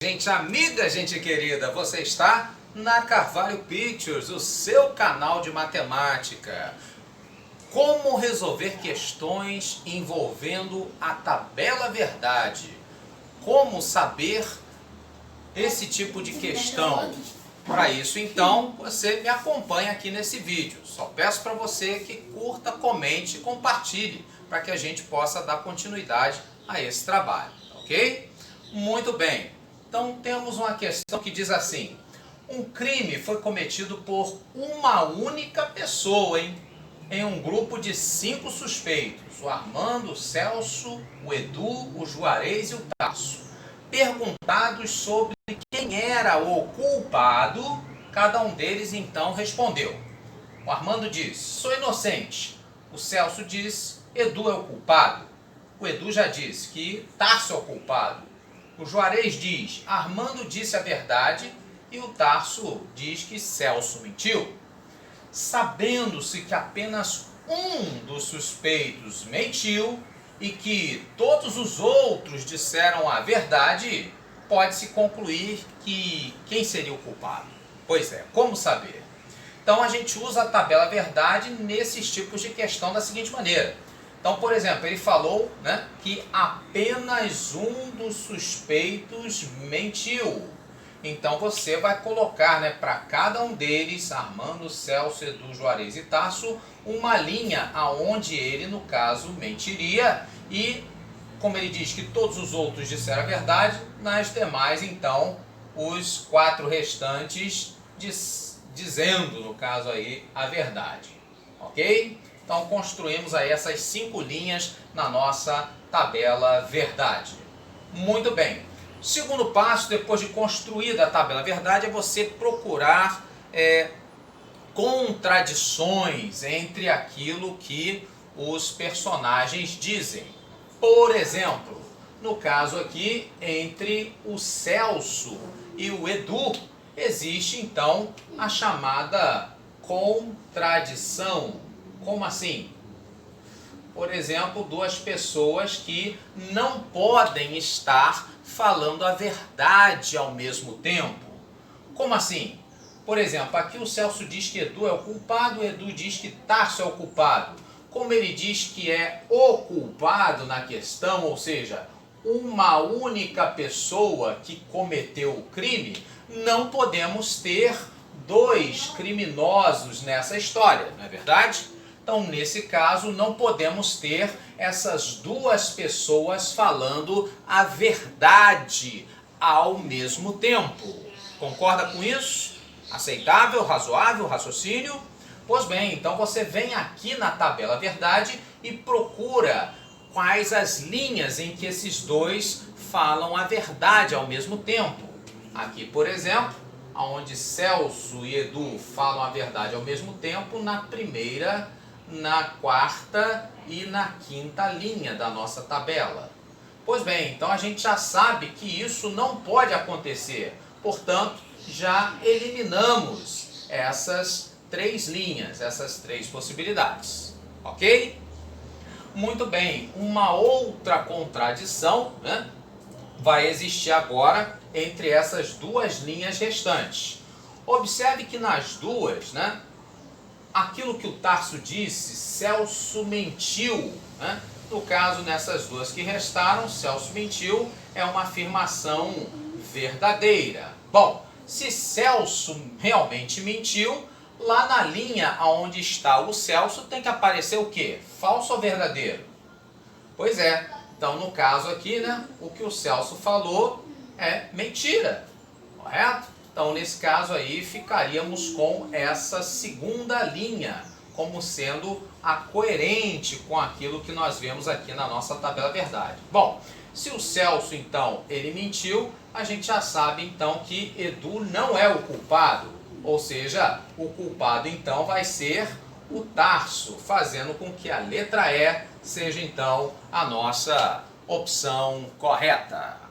Gente amiga, gente querida, você está na Carvalho Pictures, o seu canal de matemática. Como resolver questões envolvendo a tabela verdade? Como saber esse tipo de questão? Para isso, então, você me acompanha aqui nesse vídeo. Só peço para você que curta, comente e compartilhe, para que a gente possa dar continuidade a esse trabalho, ok? Muito bem. Então, temos uma questão que diz assim: um crime foi cometido por uma única pessoa, em um grupo de 5 suspeitos: o Armando, o Celso, o Edu, o Juarez e o Tasso. Perguntados sobre quem era o culpado, cada um deles então respondeu. O Armando diz: sou inocente. O Celso diz: Edu é o culpado. O Edu já disse que Tasso é o culpado. O Juarez diz: Armando disse a verdade. E o Tasso diz que Celso mentiu. Sabendo-se que apenas um dos suspeitos mentiu e que todos os outros disseram a verdade, pode-se concluir que quem seria o culpado? Pois é, como saber? Então a gente usa a tabela verdade nesses tipos de questão da seguinte maneira. Então, por exemplo, ele falou, que apenas um dos suspeitos mentiu. Então você vai colocar, para cada um deles, Armando, Celso, Edu, Juarez e Tasso, uma linha aonde ele, no caso, mentiria. E, como ele diz que todos os outros disseram a verdade, nas demais, então, os 4 restantes dizendo, no caso aí, a verdade. Ok? Então construímos aí essas 5 linhas na nossa tabela verdade. Muito bem. O segundo passo, depois de construída a tabela verdade, é você procurar contradições entre aquilo que os personagens dizem. Por exemplo, no caso aqui, entre o Celso e o Edu, existe então a chamada contradição. Como assim? Por exemplo, 2 pessoas que não podem estar falando a verdade ao mesmo tempo. Como assim? Por exemplo, aqui o Celso diz que Edu é o culpado, o Edu diz que Tasso é o culpado. Como ele diz que é o culpado na questão, ou seja, uma única pessoa que cometeu o crime, não podemos ter 2 criminosos nessa história, não é verdade? Então, nesse caso, não podemos ter essas 2 pessoas falando a verdade ao mesmo tempo. Concorda com isso? Aceitável, razoável, raciocínio? Pois bem, então você vem aqui na tabela verdade e procura quais as linhas em que esses 2 falam a verdade ao mesmo tempo. Aqui, por exemplo, onde Celso e Edu falam a verdade ao mesmo tempo, na primeira, na 4ª e na 5ª linha da nossa tabela. Pois bem, então a gente já sabe que isso não pode acontecer. Portanto, já eliminamos essas 3 linhas, essas 3 possibilidades. Ok? Muito bem, uma outra contradição, vai existir agora entre essas 2 linhas restantes. Observe que nas 2, aquilo que o Tasso disse, Celso mentiu. No caso, nessas 2 que restaram, Celso mentiu, é uma afirmação verdadeira. Bom, se Celso realmente mentiu, lá na linha onde está o Celso tem que aparecer o quê? Falso ou verdadeiro? Pois é. Então, no caso aqui, o que o Celso falou é mentira, correto? Então, nesse caso aí, ficaríamos com essa segunda linha, como sendo a coerente com aquilo que nós vemos aqui na nossa tabela verdade. Bom, se o Celso, então, ele mentiu, a gente já sabe, então, que Edu não é o culpado. Ou seja, o culpado, então, vai ser o Tasso, fazendo com que a letra E seja, então, a nossa opção correta.